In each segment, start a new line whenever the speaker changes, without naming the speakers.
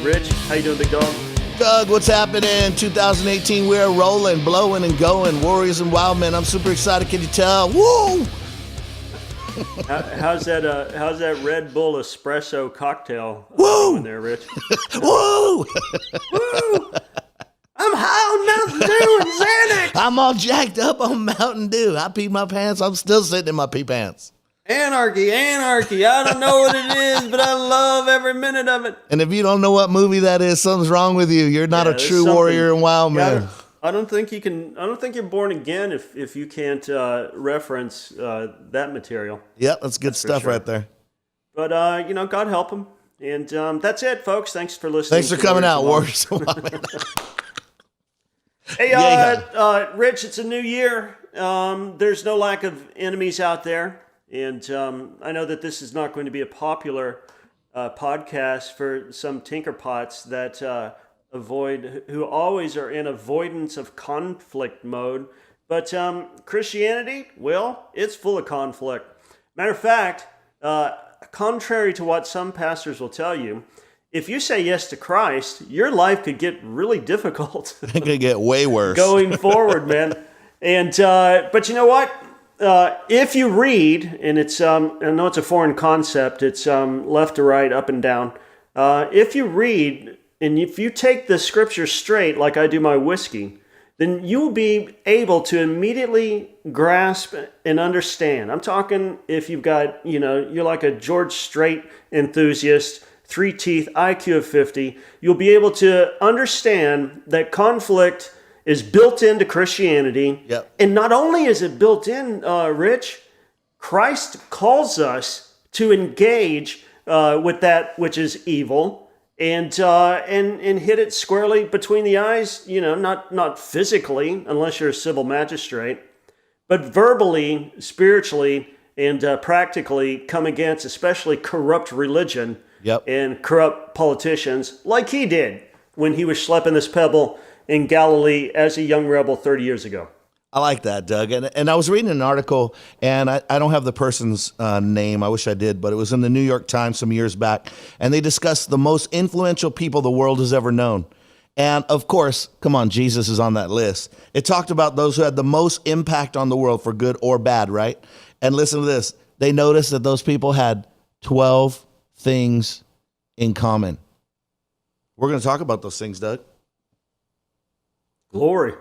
Rich, how you doing, big dog?
Doug, what's happening? 2018, we're rolling, blowing, and going. Warriors and Wildmen. I'm super excited. Can you tell? Woo!
How's that Red Bull espresso cocktail
Woo!
going there, Rich?
Woo!
Woo! I'm high on Mountain Dew and Xanax.
I'm all jacked up on Mountain Dew. I peed my pants. I'm still sitting in my pee pants.
Anarchy. I don't know what it is, but I love every minute of it.
And if you don't know what movie that is, something's wrong with you. You're not a true warrior and wild man.
I don't think you can. I don't think you're born again if you can't reference that material.
Yep, that's good stuff right there.
But God help him. And that's it, folks. Thanks for listening.
Thanks for coming out, Warriors and Wildmen.
Hey, Rich, it's a new year. There's no lack of enemies out there. And I know that this is not going to be a popular podcast for some tinkerpots that who always are in avoidance of conflict mode. But Christianity, well, it's full of conflict. Matter of fact, contrary to what some pastors will tell you, if you say yes to Christ, your life could get really difficult.
It could get way worse.
Going forward, man. And but you know what? If you read, and it's I know it's a foreign concept, it's left to right, up and down. If you read, and if you take the scripture straight, like I do my whiskey, then you will be able to immediately grasp and understand. I'm talking if you've got, you're like a George Strait enthusiast, 3 teeth, IQ of 50, you'll be able to understand that conflict is built into Christianity.
Yep.
And not only is it built in, Rich, Christ calls us to engage with that which is evil and hit it squarely between the eyes, not physically, unless you're a civil magistrate, but verbally, spiritually, and practically come against especially corrupt religion.
Yep.
And corrupt politicians like he did when he was schlepping this pebble in Galilee as a young rebel 30 years ago.
I like that, Doug. And I was reading an article, and I don't have the person's name. I wish I did, but it was in the New York Times some years back. And they discussed the most influential people the world has ever known. And of course, come on, Jesus is on that list. It talked about those who had the most impact on the world for good or bad, right? And listen to this. They noticed that those people had 12 things in common. We're going to talk about those things, Doug.
Glory.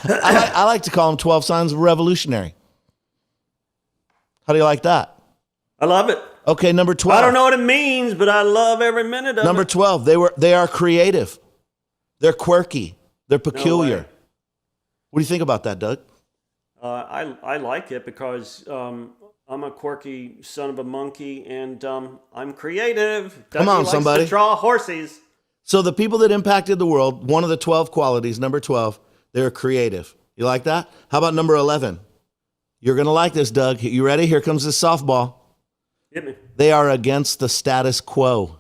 I like to call them 12 signs of a revolutionary. How do you like that?
I love it.
Okay, number 12.
I don't know what it means, but I love every minute of
Number
it.
12, they are creative. They're quirky. They're peculiar.
No way.
What do you think about that, Doug?
I like it because I'm a quirky son of a monkey, and I'm creative.
Come on,
likes
somebody.
To draw horses.
So the people that impacted the world, one of the 12 qualities, number 12, they're creative. You like that? How about number 11? You're going to like this, Doug. You ready? Here comes this softball.
Hit me.
They are against the status quo.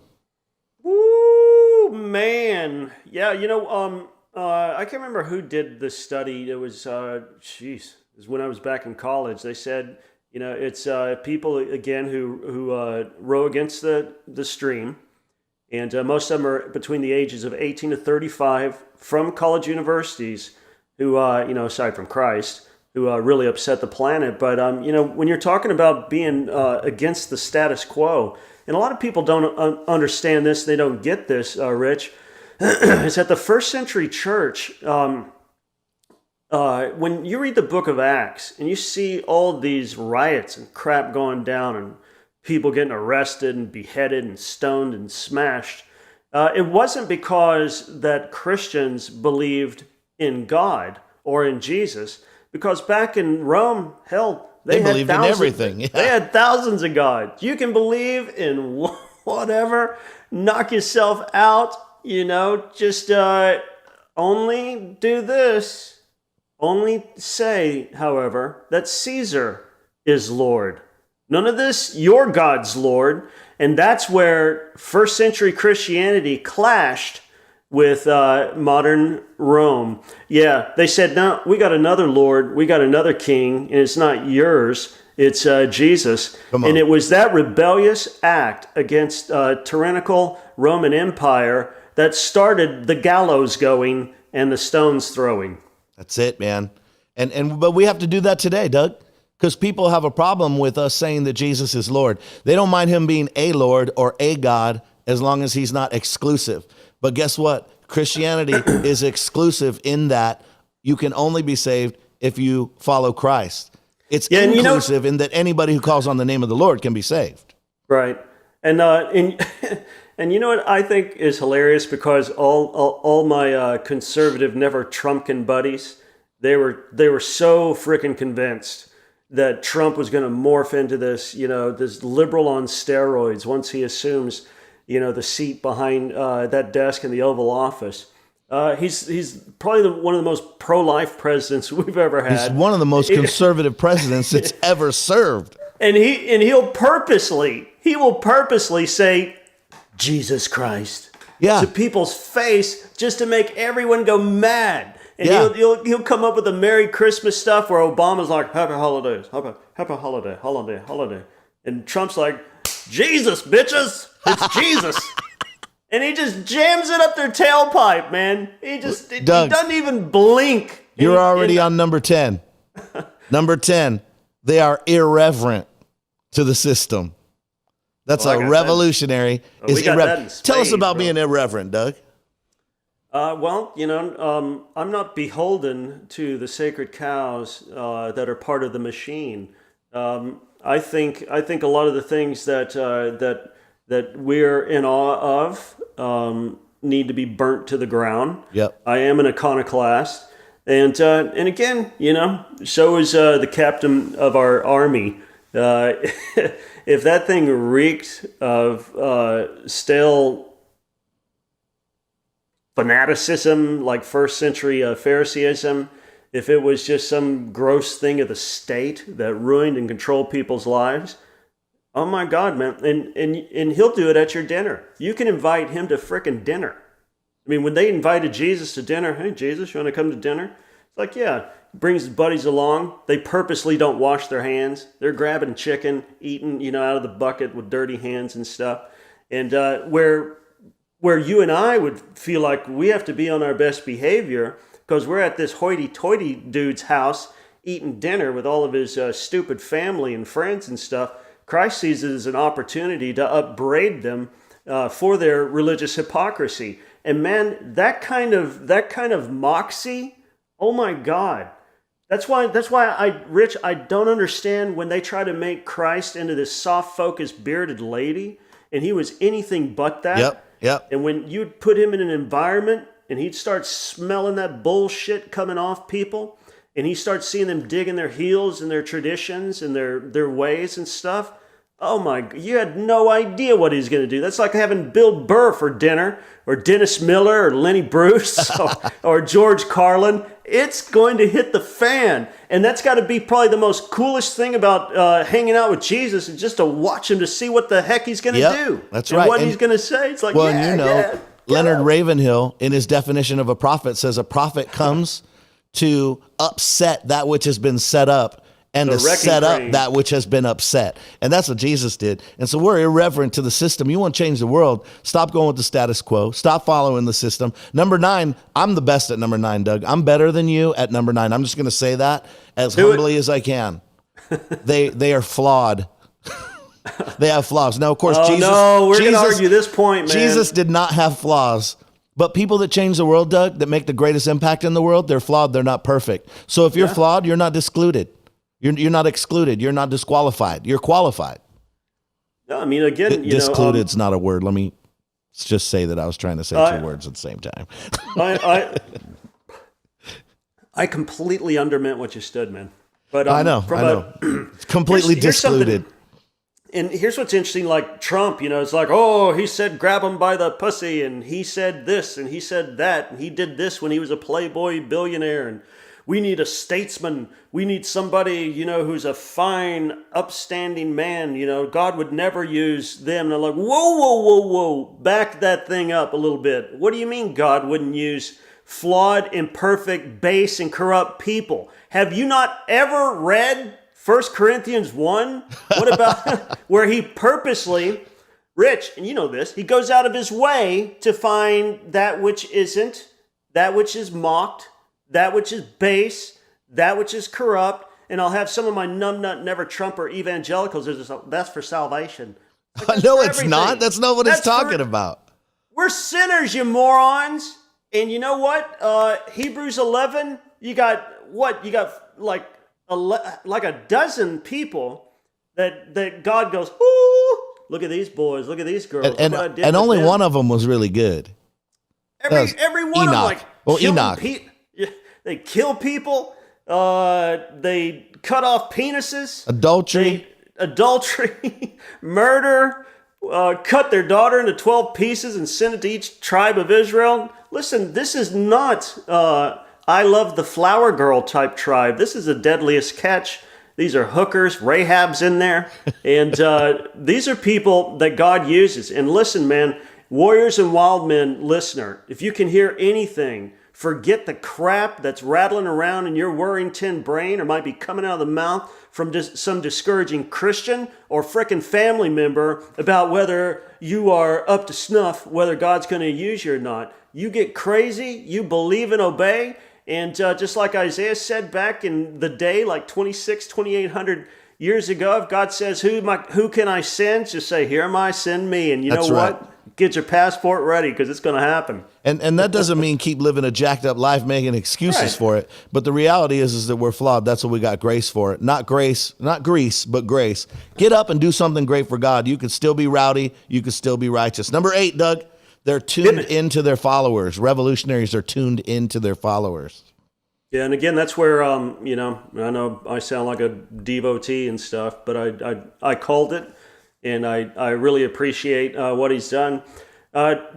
Woo, man. Yeah, I can't remember who did this study. It was, it was when I was back in college. They said, it's people, again, who row against the stream. And most of them are between the ages of 18 to 35 from college universities who, aside from Christ, who really upset the planet. But, when you're talking about being against the status quo, and a lot of people don't understand this, they don't get this, Rich, is that the first century church, when you read the book of Acts and you see all these riots and crap going down and people getting arrested and beheaded and stoned and smashed, it wasn't because that Christians believed in God or in Jesus, because back in Rome, hell, they
believed in everything. Yeah.
They had thousands of gods. You can believe in whatever, knock yourself out, just only do this. Only say, however, that Caesar is Lord. None of this, your God's Lord. And that's where first century Christianity clashed with modern Rome. Yeah, they said, no, we got another Lord, we got another king, and it's not yours, It's Jesus. And it was that rebellious act against tyrannical Roman Empire that started the gallows going and the stones throwing.
That's it, man. But we have to do that today, Doug, because people have a problem with us saying that Jesus is Lord. They don't mind him being a Lord or a God as long as he's not exclusive. But guess what? Christianity is exclusive in that you can only be saved if you follow Christ. It's inclusive in that anybody who calls on the name of the Lord can be saved.
Right. And and you know what I think is hilarious, because all my conservative never Trumpkin buddies, they were so freaking convinced that Trump was going to morph into this, this liberal on steroids once he assumes, the seat behind that desk in the Oval Office. He's probably one of the most pro-life presidents we've ever had.
He's one of the most conservative presidents that's ever served.
And he'll purposely say Jesus Christ to people's face just to make everyone go mad. And he'll come up with the Merry Christmas stuff where Obama's like, Happy Holidays, happy holiday. And Trump's like, Jesus, bitches, it's Jesus. And he just jams it up their tailpipe, man. He doesn't even blink.
You're already on number 10. Number 10, they are irreverent to the system. That's revolutionary. Is irreverent. Tell us about being irreverent, Doug.
I'm not beholden to the sacred cows that are part of the machine. I think a lot of the things that we're in awe of need to be burnt to the ground.
Yep.
I am an iconoclast, and again, so is the captain of our army. If that thing reeked of stale fanaticism, like first century Phariseeism, if it was just some gross thing of the state that ruined and controlled people's lives, oh my God, man. And he'll do it at your dinner. You can invite him to frickin' dinner. I mean, when they invited Jesus to dinner, hey, Jesus, you want to come to dinner? It's like, yeah. Brings his buddies along. They purposely don't wash their hands. They're grabbing chicken, eating, out of the bucket with dirty hands and stuff. And where you and I would feel like we have to be on our best behavior because we're at this hoity-toity dude's house eating dinner with all of his stupid family and friends and stuff. Christ sees it as an opportunity to upbraid them for their religious hypocrisy. And man, that kind of moxie, oh my God. That's why Rich, I don't understand when they try to make Christ into this soft-focused bearded lady, and he was anything but that.
Yep.
And when you'd put him in an environment and he'd start smelling that bullshit coming off people, and he starts seeing them digging their heels and their traditions and their ways and stuff, oh my, you had no idea what he's going to do. That's like having Bill Burr for dinner, or Dennis Miller, or Lenny Bruce, or George Carlin. It's going to hit the fan. And that's got to be probably the most coolest thing about hanging out with Jesus, is just to watch him, to see what the heck he's going to do.
That's right.
And what he's going to say. It's like,
Leonard Ravenhill, in his definition of a prophet, says a prophet comes to upset that which has been set up, and to set up that which has been upset. And that's what Jesus did. And so we're irreverent to the system. You want to change the world, stop going with the status quo. Stop following the system. Number 9, I'm the best at number 9, Doug. I'm better than you at number 9. I'm just going to say that as humbly as I can. They are flawed. They have flaws. Now, of course,
we're going to argue this point, man.
Jesus did not have flaws. But people that change the world, Doug, that make the greatest impact in the world, they're flawed. They're not perfect. So if you're flawed, you're not excluded. You're not excluded. You're not disqualified. You're qualified.
No, I mean, again,
discluded's not a word. Let me just say that I was trying to say 2 words at the same time.
I completely undermeant what you stood, man. But
I know. It's completely discluded.
And here's what's interesting, like Trump, it's like, oh, he said grab him by the pussy, and he said this, and he said that, and he did this when he was a playboy billionaire, and we need a statesman. We need somebody, who's a fine, upstanding man. God would never use them. And I'm like, whoa. Back that thing up a little bit. What do you mean God wouldn't use flawed, imperfect, base, and corrupt people? Have you not ever read First Corinthians 1? What about where he purposely, Rich, and you know this, he goes out of his way to find that which isn't, that which is mocked, that which is base, that which is corrupt, and I'll have some of my numbnut never Trumper evangelicals. That's for salvation. Like,
no, it's not. That's not what it's talking about.
We're sinners, you morons. And you know what? Hebrews 11. You got what? You got like a dozen people that God goes, ooh, look at these boys, look at these girls.
And only one of them was really good.
Every one of them, like,
Enoch.
They kill people. They cut off penises. Adultery, murder, cut their daughter into 12 pieces and send it to each tribe of Israel. Listen, this is not I love the flower girl type tribe. This is the deadliest catch. These are hookers, Rahab's in there. And these are people that God uses. And listen, man, Warriors and Wildmen listener, if you can hear anything, forget the crap that's rattling around in your worrying tin brain or might be coming out of the mouth from just some discouraging Christian or frickin' family member about whether you are up to snuff, whether God's going to use you or not. You get crazy, you believe and obey, and just like Isaiah said back in the day, like 2,800 years ago, if God says, who can I send? Just say, here am I, send me. And you know what? Get your passport ready because it's going to happen.
And that doesn't mean keep living a jacked up life, making excuses for it. But the reality is that we're flawed. That's what we got grace for. Not grease, but grace. Get up and do something great for God. You could still be rowdy. You could still be righteous. Number 8, Doug, they're tuned into their followers. Revolutionaries are tuned into their followers.
Yeah, and again, that's where, I know I sound like a devotee and stuff, but I called it. And I really appreciate what he's done.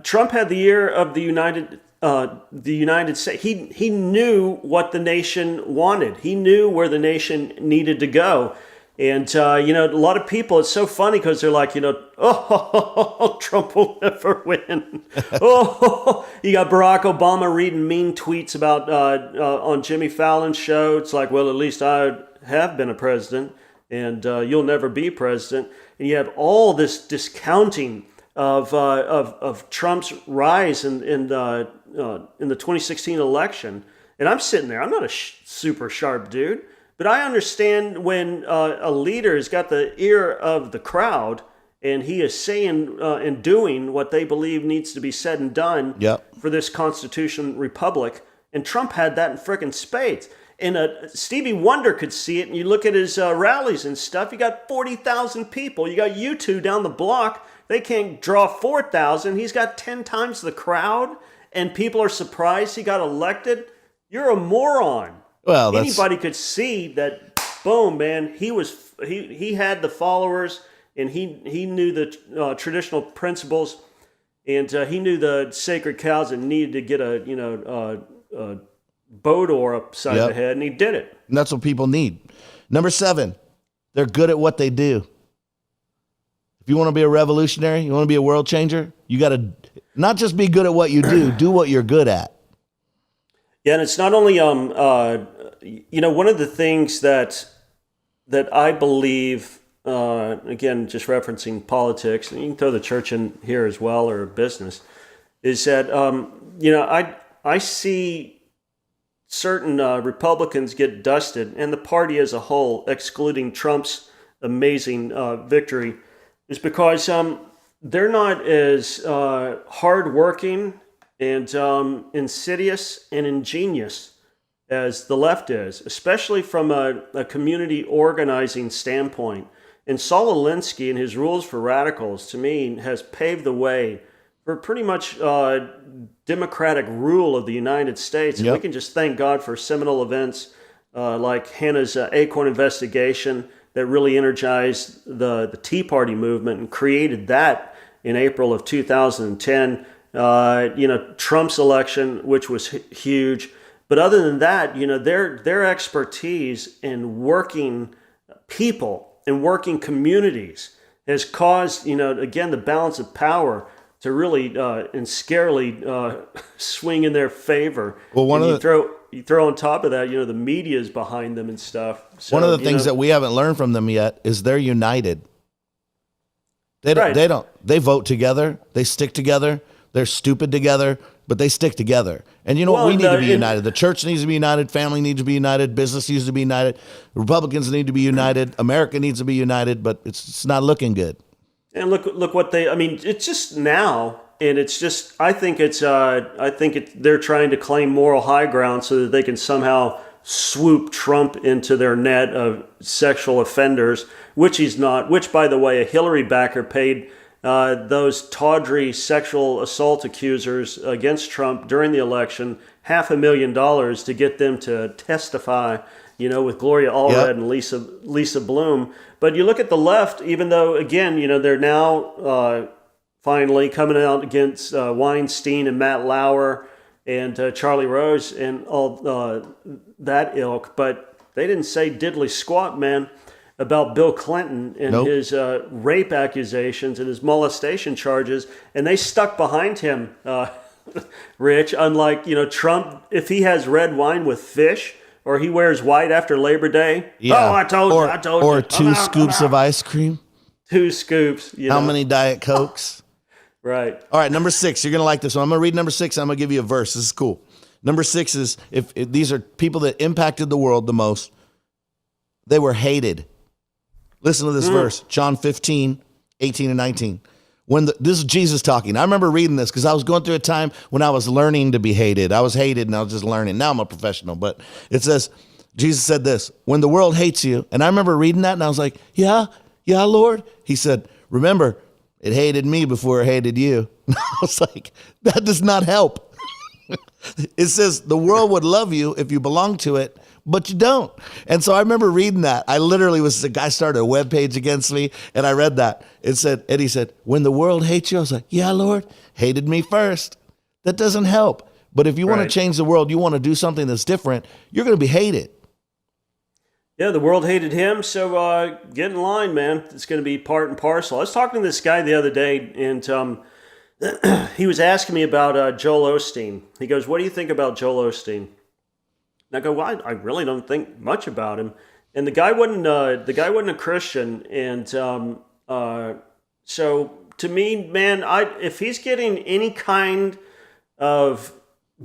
Trump had the year of the United States. He knew what the nation wanted. He knew where the nation needed to go. And, a lot of people, it's so funny because they're like, oh, Trump will never win. Oh, you got Barack Obama reading mean tweets about on Jimmy Fallon's show. It's like, well, at least I have been a president. And you'll never be president. And you have all this discounting of Trump's rise in the 2016 election. And I'm sitting there. I'm not a super sharp dude, but I understand when a leader has got the ear of the crowd and he is saying and doing what they believe needs to be said and done for this Constitution Republic. And Trump had that in frickin' spades. And Stevie Wonder could see it, and you look at his rallies and stuff, you got 40,000 people. You got U2 down the block. They can't draw 4,000. He's got 10 times the crowd, and people are surprised he got elected. You're a moron. Well, anybody could see that, boom, man, he had the followers, and he knew the traditional principles, and he knew the sacred cows that needed to get a bow door upside the head, and he did it.
And that's what people need. Number 7, they're good at what they do. If you want to be a revolutionary, you want to be a world changer, you got to not just be good at what you do what you're good at.
Yeah, and it's not only one of the things that I believe, again, just referencing politics, and you can throw the church in here as well, or business, is that I see certain Republicans get dusted, and the party as a whole, excluding Trump's amazing victory, is because they're not as hardworking and insidious and ingenious as the left is, especially from a community organizing standpoint. And Saul Alinsky and his rules for radicals, to me, has paved the way for pretty much democratic rule of the United States. And we can just thank God for seminal events like Hannah's Acorn investigation that really energized the Tea Party movement and created that in April of 2010. Trump's election, which was huge. But other than that, their expertise in working people and working communities has caused, again, the balance of power to really and scarily swing in their favor.
Well,
you throw on top of that, the media is behind them and stuff. So,
One of the things that we haven't learned from them yet is they're united. They vote together. They stick together. They're stupid together, but they stick together. And you know what? We need to be united. The church needs to be united. Family needs to be united. Business needs to be united. Republicans need to be united. America needs to be united, but it's not looking good.
And look what it's just now. And it's just, I think they're trying to claim moral high ground so that they can somehow swoop Trump into their net of sexual offenders, which he's not, which, by the way, a Hillary backer paid those tawdry sexual assault accusers against Trump during the election $500,000 to get them to testify, with Gloria Allred and Lisa Bloom. But you look at the left, even though, again, they're now finally coming out against Weinstein and Matt Lauer and Charlie Rose and all that ilk, but they didn't say diddly squat, man, about Bill Clinton and his rape accusations and his molestation charges, and they stuck behind him, Rich, unlike, Trump, if he has red wine with fish or he wears white after Labor Day.
Yeah.
Oh, I told you.
Or two scoops of ice cream.
2 scoops.
How many Diet Cokes?
Right.
All right, number 6. You're going to like this one. I'm going to read number 6. I'm going to give you a verse. This is cool. Number 6 is, if these are people that impacted the world the most, they were hated. Listen to this verse, John 15, 18 and 19. This is Jesus talking. I remember reading this because I was going through a time when I was learning to be hated. I was hated and I was just learning. Now I'm a professional. But it says, Jesus said this, when the world hates you. And I remember reading that and I was like, yeah, Lord. He said, remember, it hated me before it hated you. I was like, that does not help. It says the world would love you if you belong to it, but you don't. And so I remember reading that. I literally the guy started a webpage against me, and I read that. He said, when the world hates you, I was like, yeah, Lord, hated me first. That doesn't help. But if you want to change the world, you want to do something that's different, you're going to be hated.
Yeah, the world hated him, so get in line, man. It's going to be part and parcel. I was talking to this guy the other day, and he was asking me about Joel Osteen. He goes, what do you think about Joel Osteen? And I go, well, I really don't think much about him. And the guy wasn't a Christian, and so to me, man, if he's getting any kind of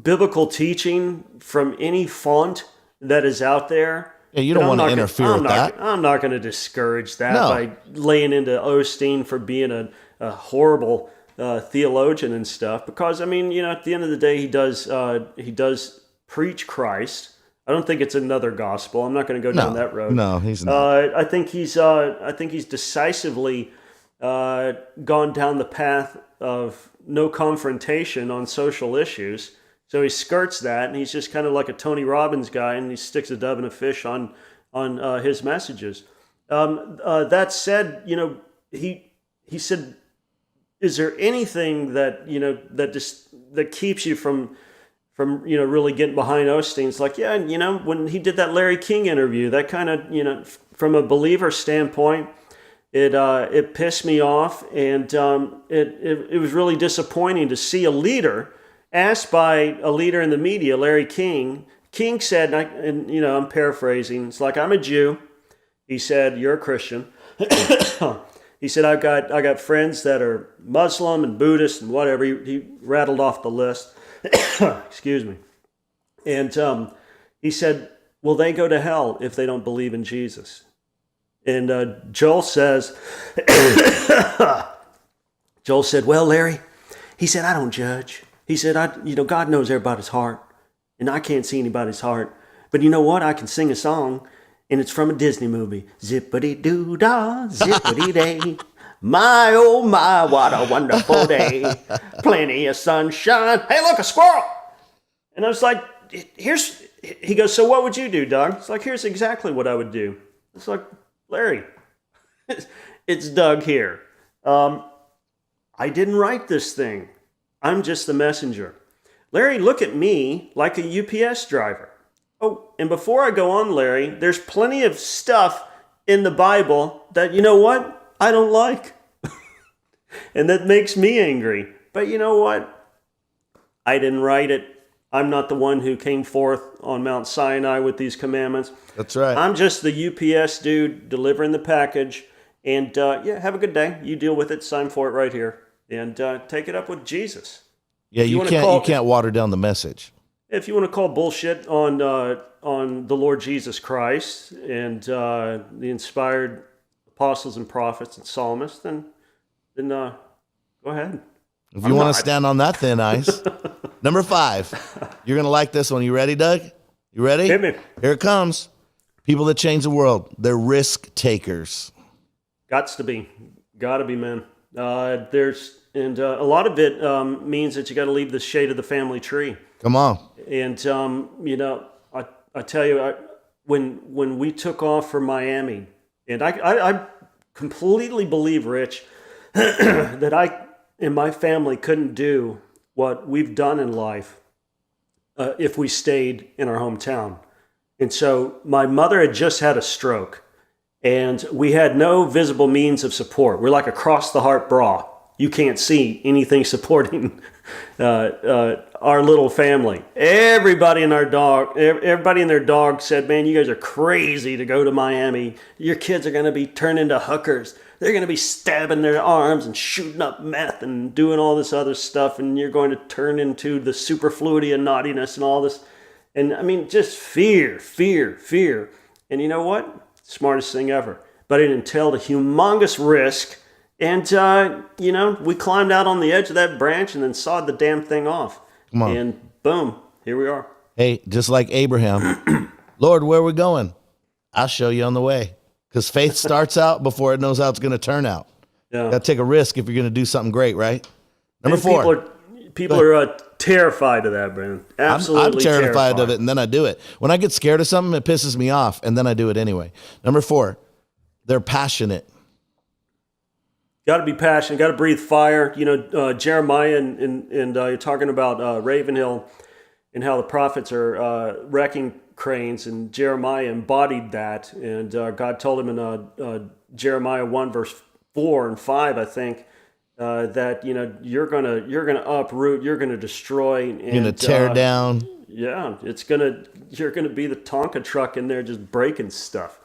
biblical teaching from any font that is out there,
yeah, you don't want to interfere with that.
I'm not going to discourage that by laying into Osteen for being a horrible theologian and stuff. Because at the end of the day, he does preach Christ. I don't think it's another gospel. I'm not going to go down that road.
No, he's not.
I think he's decisively gone down the path of no confrontation on social issues. So he skirts that, and he's just kind of like a Tony Robbins guy, and he sticks a dove and a fish on his messages. That said, he said, is there anything that that keeps you from really getting behind Osteen? It's like, yeah, when he did that Larry King interview, that kind of from a believer standpoint, it pissed me off, and it was really disappointing to see a leader asked by a leader in the media, Larry King. King said, and I'm paraphrasing, it's like, I'm a Jew. He said, you're a Christian. He said, I got friends that are Muslim and Buddhist and whatever. He rattled off the list. Excuse me. And he said, will they go to hell if they don't believe in Jesus? And Joel says, well, Larry, he said, I don't judge. He said, God knows everybody's heart, and I can't see anybody's heart. But you know what? I can sing a song, and it's from a Disney movie. Zippity-doo-dah, zippity-day. My, oh my, what a wonderful day. Plenty of sunshine. Hey, look, a squirrel. And I was like, he goes, so what would you do, Doug? It's like, here's exactly what I would do. It's like, Larry, it's Doug here. I didn't write this thing. I'm just the messenger. Larry, look at me like a UPS driver. Oh, and before I go on, Larry, there's plenty of stuff in the Bible that, you know what, I don't like. And that makes me angry. But you know what? I didn't write it. I'm not the one who came forth on Mount Sinai with these commandments.
That's right.
I'm just the UPS dude delivering the package. And have a good day. You deal with it. Sign for it right here. And take it up with Jesus.
Yeah, you can't water down the message.
If you want to call bullshit on the Lord Jesus Christ and the inspired apostles and prophets and psalmists, then go ahead.
If you want to stand on that thin ice. Number 5. You're going to like this one. You ready, Doug? You ready?
Hit me.
Here it comes. People that change the world. They're risk takers.
Gotta be, man. A lot of it means that you got to leave the shade of the family tree.
Come on.
And I tell you, when we took off for Miami, and I completely believe, Rich, that I and my family couldn't do what we've done in life if we stayed in our hometown. And so my mother had just had a stroke. And we had no visible means of support. We're like a cross-the-heart bra. You can't see anything supporting our little family. Everybody and their dog said, man, you guys are crazy to go to Miami. Your kids are going to be turned into hookers. They're going to be stabbing their arms and shooting up meth and doing all this other stuff. And you're going to turn into the superfluity of naughtiness and all this. And I mean, just fear. And you know what? Smartest thing ever. But it entailed a humongous risk. And, we climbed out on the edge of that branch and then sawed the damn thing off.
Come on.
And boom, here we are.
Hey, just like Abraham, Lord, where are we going? I'll show you on the way. Because faith starts out before it knows how it's going to turn out. Yeah. You got to take a risk if you're going to do something great, right? Number 4.
People are terrified of that, Brandon. Absolutely
I'm terrified of it, and then I do it. When I get scared of something, it pisses me off, and then I do it anyway. Number 4, they're passionate.
Got to be passionate. Got to breathe fire. Jeremiah and you're talking about Ravenhill and how the prophets are wrecking cranes, and Jeremiah embodied that. And God told him in Jeremiah 1 verse 4 and 5, I think, that you're gonna uproot, you're gonna destroy, and,
you're gonna tear down.
Yeah, you're gonna be the Tonka truck in there just breaking stuff.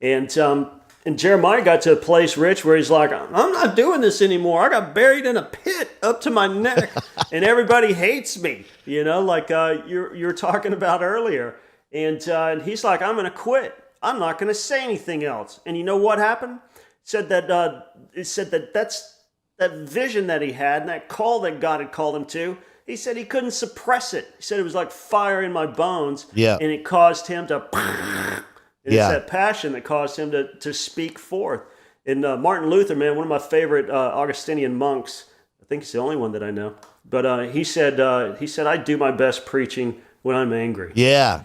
And Jeremiah got to a place, Rich, where he's like, I'm not doing this anymore. I got buried in a pit up to my neck, and everybody hates me. Like you're talking about earlier. And he's like, I'm gonna quit. I'm not gonna say anything else. And you know what happened? It said that's that vision that he had and that call that God had called him to. He said he couldn't suppress it. He said it was like fire in my bones.
Yeah.
And it caused him to... And it's that passion that caused him to speak forth. And Martin Luther, man, one of my favorite Augustinian monks, I think he's the only one that I know. But he said, I do my best preaching when I'm angry.
Yeah.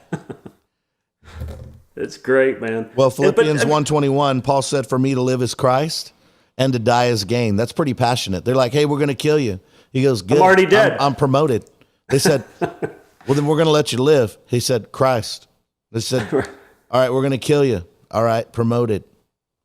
It's great, man.
Well, Philippians 1:21, Paul said, for me to live is Christ and to die is gain. That's pretty passionate. They're like, hey, we're going to kill you. He goes, good.
I'm already dead.
I'm promoted. They said, well, then we're going to let you live. He said, Christ. They said, all right, we're going to kill you. All right, promoted.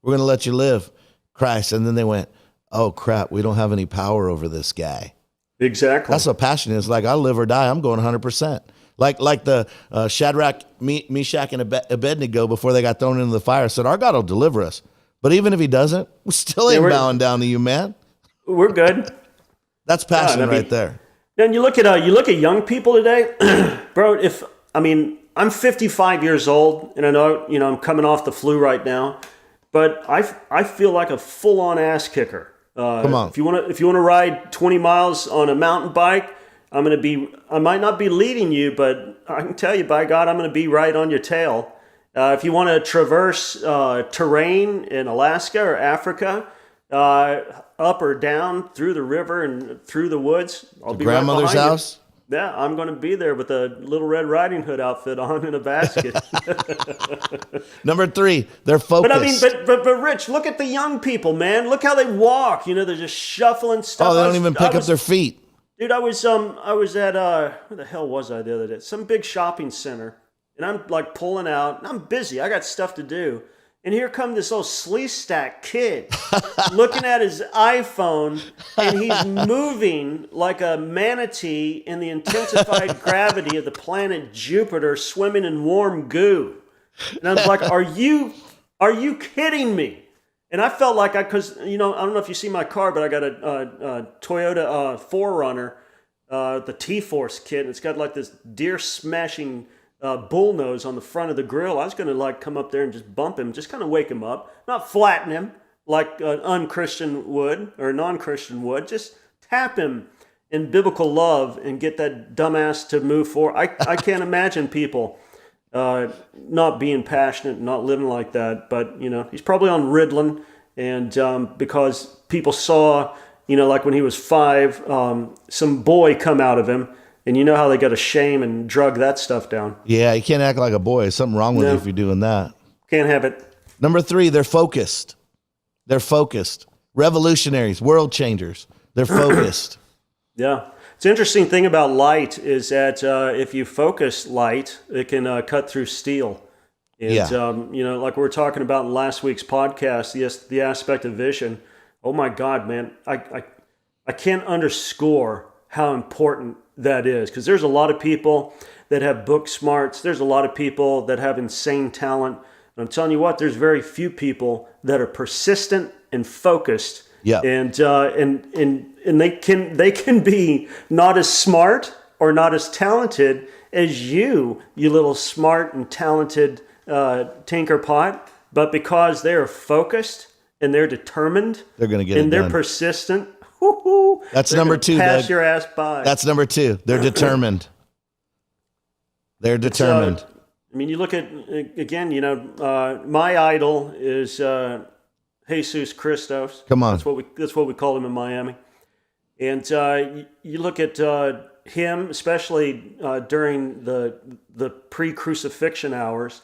We're going to let you live. Christ. And then they went, oh, crap, we don't have any power over this guy.
Exactly.
That's what passion is. Like, I live or die, I'm going 100%. Like the Shadrach, Meshach, and Abednego before they got thrown into the fire said, our God will deliver us. But even if he doesn't, we still ain't bowing down to you, man.
We're good.
That's passion right there.
And you look at young people today, bro. I'm 55 years old, and I know I'm coming off the flu right now, but I feel like a full-on ass kicker.
Come on.
If you want to ride 20 miles on a mountain bike, I might not be leading you, but I can tell you, by God, I'm going to be right on your tail. If you want to traverse terrain in Alaska or Africa, up or down through the river and through the woods, I'll be
grandmother's
right behind
house.
You. Yeah, I'm going to be there with a Little Red Riding Hood outfit on in a basket.
Number 3, they're focused.
But Rich, look at the young people, man. Look how they walk. They're just shuffling stuff.
Oh, they don't even pick up their feet.
Dude, I was at where the hell was I the other day? Some big shopping center, and I'm like pulling out. And I'm busy. I got stuff to do, And here come this little sleestack kid looking at his iPhone, and he's moving like a manatee in the intensified gravity of the planet Jupiter, swimming in warm goo. And I was like, are you kidding me? And I felt like because, I don't know if you see my car, but I got a Toyota 4Runner, the T-Force kit, and it's got like this deer smashing bullnose on the front of the grill. I was going to like come up there and just bump him, just kind of wake him up, not flatten him like an unchristian would or a non-Christian would, just tap him in biblical love and get that dumbass to move forward. I can't imagine people not being passionate, not living like that. But, he's probably on Ritalin, and because people saw, like when he was 5, some boy come out of him. And you know how they got to shame and drug that stuff down.
Yeah, you can't act like a boy. There's something wrong with you if you're doing that.
Can't have it.
Number 3, they're focused. They're focused. Revolutionaries, world changers. They're focused.
Yeah. It's an interesting thing about light is that if you focus light, it can cut through steel. And, like we were talking about in last week's podcast, the aspect of vision. Oh, my God, man. I can't underscore how important that is, because there's a lot of people that have book smarts. There's a lot of people that have insane talent. And I'm telling you what, there's very few people that are persistent and focused.
Yeah.
And they can be not as smart or not as talented as you little smart and talented tinkerpot. But because they're focused and they're determined,
they're going to get it
and they're
done.
Persistent.
That's number 2.
Pass
Doug.
your ass by.
That's number 2. They're determined. They're determined.
You look at again. My idol is Jesus Christos.
Come on,
that's what we call him in Miami. And you look at him, especially during the pre-crucifixion hours,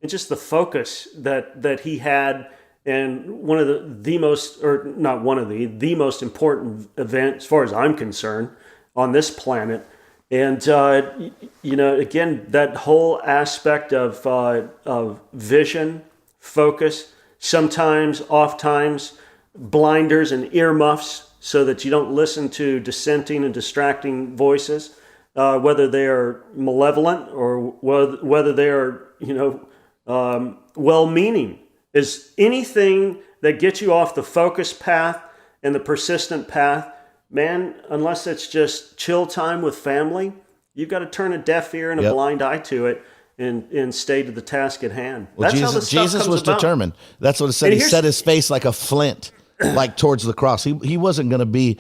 and just the focus that he had. And one of the most, or not one of the most important event, as far as I'm concerned, on this planet. And, again, that whole aspect of vision, focus, sometimes, oft-times, blinders and earmuffs so that you don't listen to dissenting and distracting voices, whether they are malevolent or whether they are, well-meaning. Is anything that gets you off the focus path and the persistent path, man, unless it's just chill time with family, you've got to turn a deaf ear and a blind eye to it and stay to the task at hand.
Well,
That's
Jesus was determined. That's what it said. He set his face like a flint, like towards the cross. He wasn't going to be,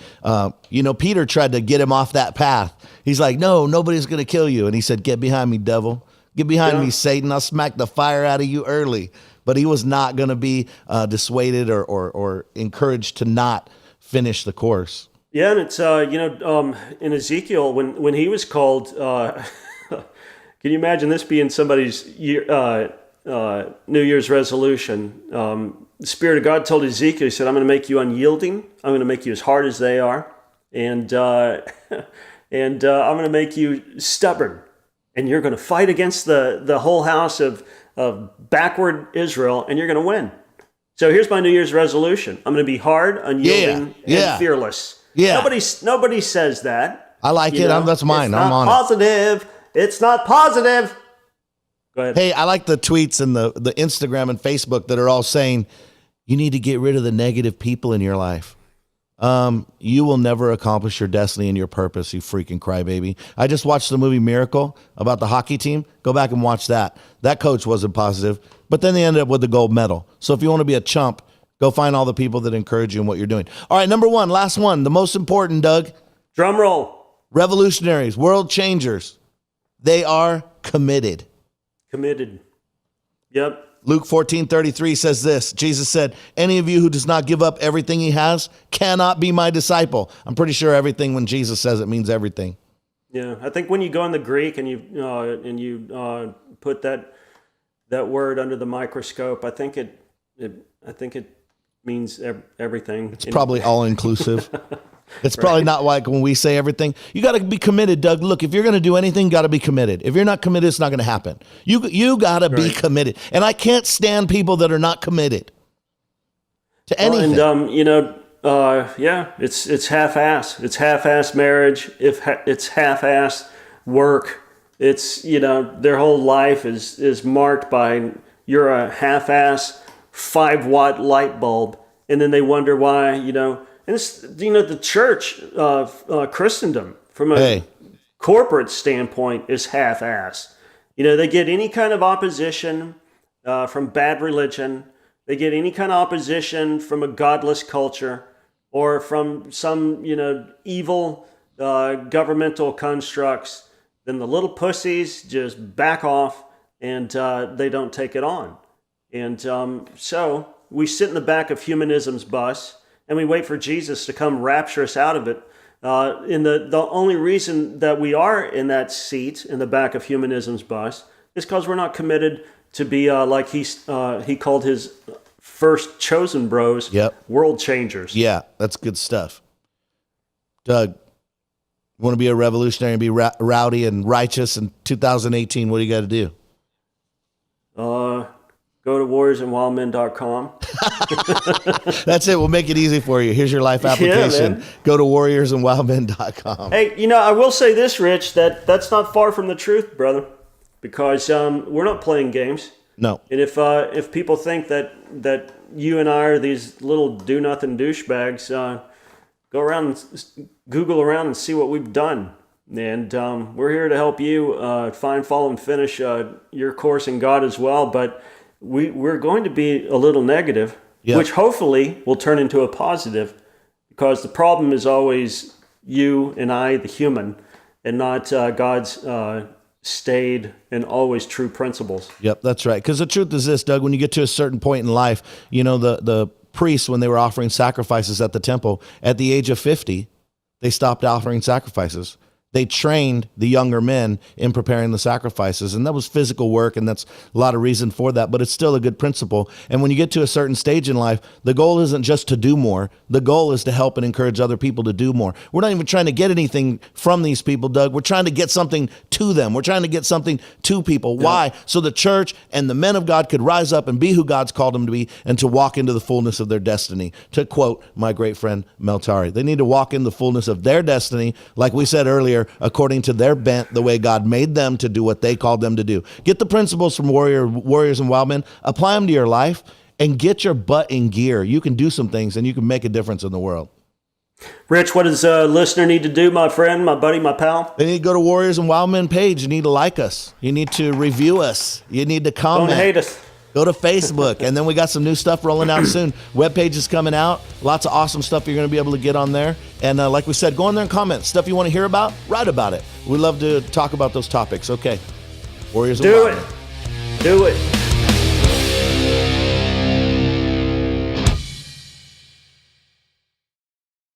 Peter tried to get him off that path. He's like, no, nobody's going to kill you. And he said, get behind me, devil. Get behind me, Satan. I'll smack the fire out of you early. But he was not going to be dissuaded or encouraged to not finish the course.
Yeah, and it's in Ezekiel when he was called. Can you imagine this being somebody's New Year's resolution? The Spirit of God told Ezekiel, He said, "I'm going to make you unyielding. I'm going to make you as hard as they are, and I'm going to make you stubborn, and you're going to fight against the whole house of backward Israel, and you're going to win." So here's my New Year's resolution. I'm going to be hard, unyielding, and fearless.
Yeah.
Nobody says that.
I like it. That's mine.
I'm
on
positive. It's not positive. Go ahead.
Hey, I like the tweets and the Instagram and Facebook that are all saying, you need to get rid of the negative people in your life. You will never accomplish your destiny and your purpose, you freaking crybaby. I just watched the movie Miracle about the hockey team. Go back and watch that. That coach wasn't positive, but then they ended up with the gold medal. So if you want to be a chump, go find all the people that encourage you in what you're doing. All right, number 1, last one, the most important, Doug.
Drum roll.
Revolutionaries, world changers. They are committed.
Committed. Yep.
Luke 14:33 says this. Jesus said, any of you who does not give up everything he has cannot be my disciple. I'm pretty sure everything when Jesus says it means everything.
Yeah, I think when you go in the Greek and you put that word under the microscope, I think it means everything.
It's probably all inclusive. It's probably not like when we say everything. You got to be committed, Doug. Look, if you're going to do anything, got to be committed. If you're not committed, it's not going to happen. You got to be committed. And I can't stand people that are not committed to anything.
It's half-ass. It's half-ass marriage. It's half-ass work. It's, their whole life is marked by you're a half-ass 5-watt light bulb. And then they wonder why, and it's, the church of Christendom from a corporate standpoint is half-ass. They get any kind of opposition from bad religion. They get any kind of opposition from a godless culture or from some, evil governmental constructs. Then the little pussies just back off and they don't take it on. And so we sit in the back of humanism's bus and we wait for Jesus to come rapture us out of it. And the only reason that we are in that seat in the back of humanism's bus is because we're not committed to be like he called his first chosen bros, world changers.
Yeah, that's good stuff. Doug, you want to be a revolutionary and be rowdy and righteous in 2018, what do you got to do?
Go to warriorsandwildmen.com.
That's it. We'll make it easy for you. Here's your life application.
Yeah,
go to warriorsandwildmen.com.
Hey, I will say this, Rich, that's not far from the truth, brother, because we're not playing games.
No.
And if people think that you and I are these little do-nothing douchebags, go around, Google around and see what we've done. And we're here to help you find, follow, and finish your course in God as well. But we're going to be a little negative, which hopefully will turn into a positive, because the problem is always you and I, the human, and not God's staid and always true principles.
Yep, that's right. Because the truth is this, Doug, when you get to a certain point in life, the priests, when they were offering sacrifices at the temple, at the age of 50, they stopped offering sacrifices. They trained the younger men in preparing the sacrifices, and that was physical work, and that's a lot of reason for that, but it's still a good principle. And when you get to a certain stage in life, the goal isn't just to do more. The goal is to help and encourage other people to do more. We're not even trying to get anything from these people, Doug. We're trying to get something to them. We're trying to get something to people. Yeah. Why? So the church and the men of God could rise up and be who God's called them to be and to walk into the fullness of their destiny. To quote my great friend Mel Tari, they need to walk in the fullness of their destiny, like we said earlier, according to their bent, the way God made them to do what they called them to do. Get the principles from Warriors and Wildmen, apply them to your life, and get your butt in gear. You can do some things, and you can make a difference in the world.
Rich, what does a listener need to do, my friend, my buddy, my pal?
They need to go to Warriors and Wildmen page. You need to like us. You need to review us. You need to comment.
Don't hate us.
Go to Facebook, and then we got some new stuff rolling out soon. Webpage is coming out. Lots of awesome stuff you're going to be able to get on there. And like we said, go on there and comment. Stuff you want to hear about, write about it. We love to talk about those topics. Okay. Warriors and Wildmen.
Do it.